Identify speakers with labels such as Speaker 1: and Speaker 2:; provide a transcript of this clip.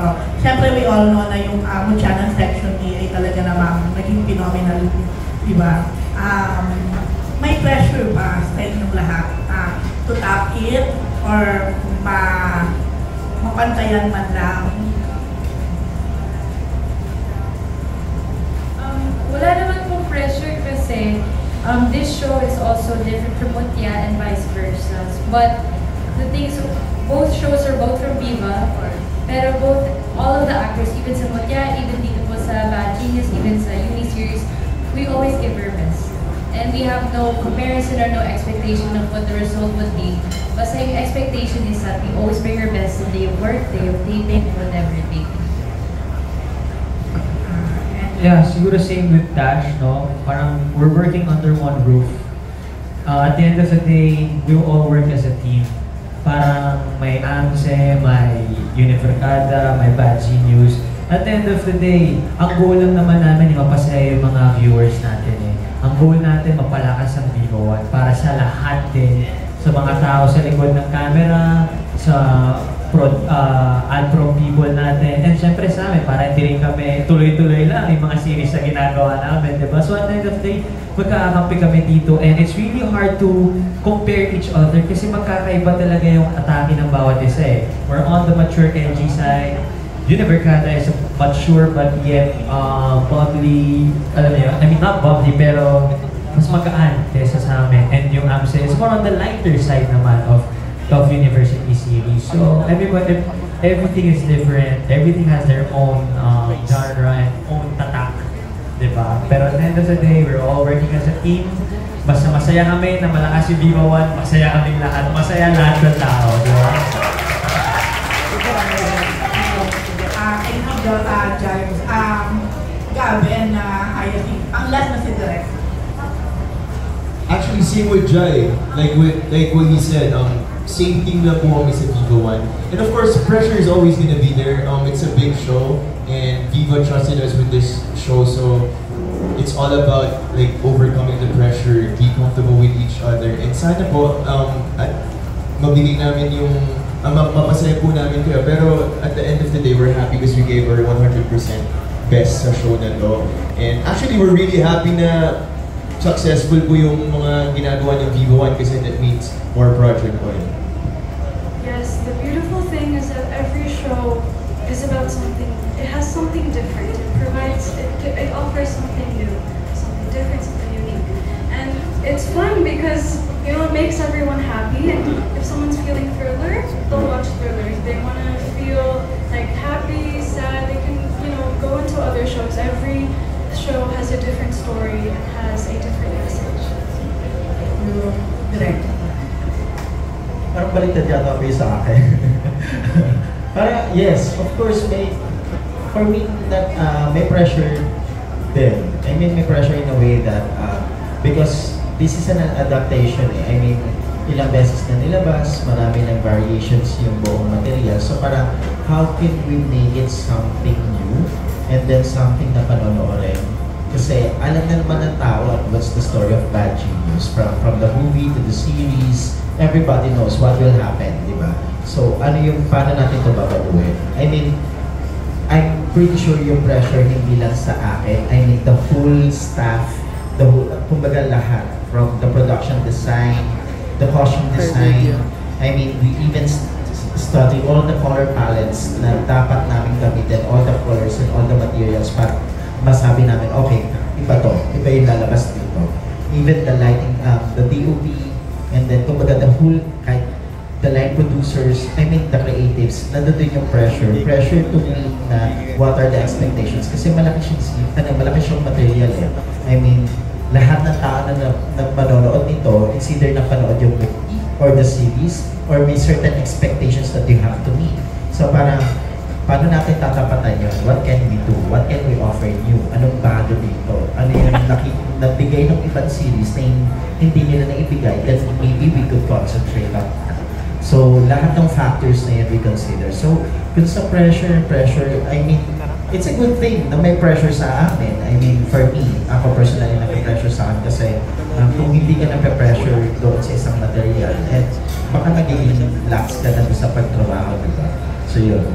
Speaker 1: dito. Siyempre, we all know na yung Mutya ng Section A ay talaga namang naging phenomenal, di ba? May pressure ba sa inyong lahat to top it or mapantayan man lang?
Speaker 2: Wala naman pong pressure kasi this show is also different from Mutya and vice versa. But the thing is, both shows are both from Viva, pero all of the actors, even sa Mutya, even dito po sa Bad Genius, even sa Uni-series, we always give our best. And we have no comparison or no expectation of what the result would be. Basta yung expectation is that we always bring our best the day of work, day of taping, whatever it may be.
Speaker 3: Yeah, siguro same with Dash, no? Parang we're working under one roof. At the end of the day, we all work as a team. Parang may AMSE, may Univercada, may Bad Genius. At the end of the day, ang goal lang naman namin yung mapasaya yung mga viewers natin eh. Ang goal natin mapalakas ang Viva One para sa lahat din, sa mga tao sa likod ng camera, sa ad-pro people natin, and syempre sa amin, para hindi rin kami tuloy-tuloy lang yung mga series na ginagawa namin, diba? So at the end of the day, magkakakampi kami dito, and it's really hard to compare each other kasi magkakaiba talaga yung atake ng bawat isa eh. We're on the mature NG side, Univercada is mature but yet bubbly, alam niyo, I mean not bubbly pero mas magaan kaysa sa amin, and yung AMSE is more on the lighter side naman of university series. So everything is different. Everything has their own genre and own tatak, diba? Pero at the end of the day, we're all working as a team. Basta masaya kami na malakas si Viva One, masaya kaming lahat, masaya lahat ng tao, diba?
Speaker 1: James, Gab and Ayati, ang last na si Direk.
Speaker 4: Actually, same with Jai. Like what he said, same thing lang po kami sa Viva One. And of course, pressure is always gonna be there. It's a big show, and Viva trusted us with this show, so it's all about like overcoming the pressure, be comfortable with each other, and sana po mabigay namin yung mapasaya po namin kayo. Pero at the end of the day, we're happy because we gave our 100% best sa show na to. And actually, we're really happy na successful po yung mga ginagawa ng Viva One kasi that means more project po yun.
Speaker 5: Yes, the beautiful thing is that every show is about something, it has something different. It offers something new, something different, something unique. And it's fun because, you know, it makes everyone happy. And if someone's feeling Thriller, they'll watch Thriller. If they want to feel like happy, sad, they can, you know, go into other shows. Every show has a different story and has a different message.
Speaker 1: Direct.
Speaker 6: Parang baliktad yata kayo sa akin. Parang, yes, of course, for me, that may pressure din. I mean, may pressure in a way that, because this is an adaptation eh. I mean, ilang beses na nilabas, marami ng variations yung buong material. So parang, how can we make it something new and then something na panonoorin? Kasi alam na naman ng tao what's the story of Bad Genius. From the movie to the series, everybody knows what will happen, di ba? So paano natin ito babaguhin? I mean, I'm pretty sure yung pressure hindi lang sa akin. I mean, the whole staff, kumbaga lahat, from the production design, the costume design, I mean, we even study all the color palettes na dapat namin gamitin, all the colors and all the materials para masabi namin, okay, iba yung lalabas dito. Even the lighting, the DOP, and then kumbaga the whole, kahit the light producers, I mean the creatives, nandun yung pressure to meet na what are the expectations. Kasi malaki siyang material eh. I mean, lahat ng tao na nagpanonood nito, it's either napanood yung movie or the series, or may certain expectations that you have to meet. So parang, paano natin tatapatan yun? What can we do? What can we offer new? Anong bago dito? Ano yung nabigay ng ibang series na hindi nila naibigay? Then maybe we could concentrate on that. So, lahat ng factors na yun we consider. So, kung sa pressure, I mean, it's a good thing na may pressure sa amin. I mean, for me, ako personally nag-pressure sa akin kasi kung hindi ka nag-pressure doon sa isang material, baka nagiging lax ka na sa pagtrabaho, diba? So, yun.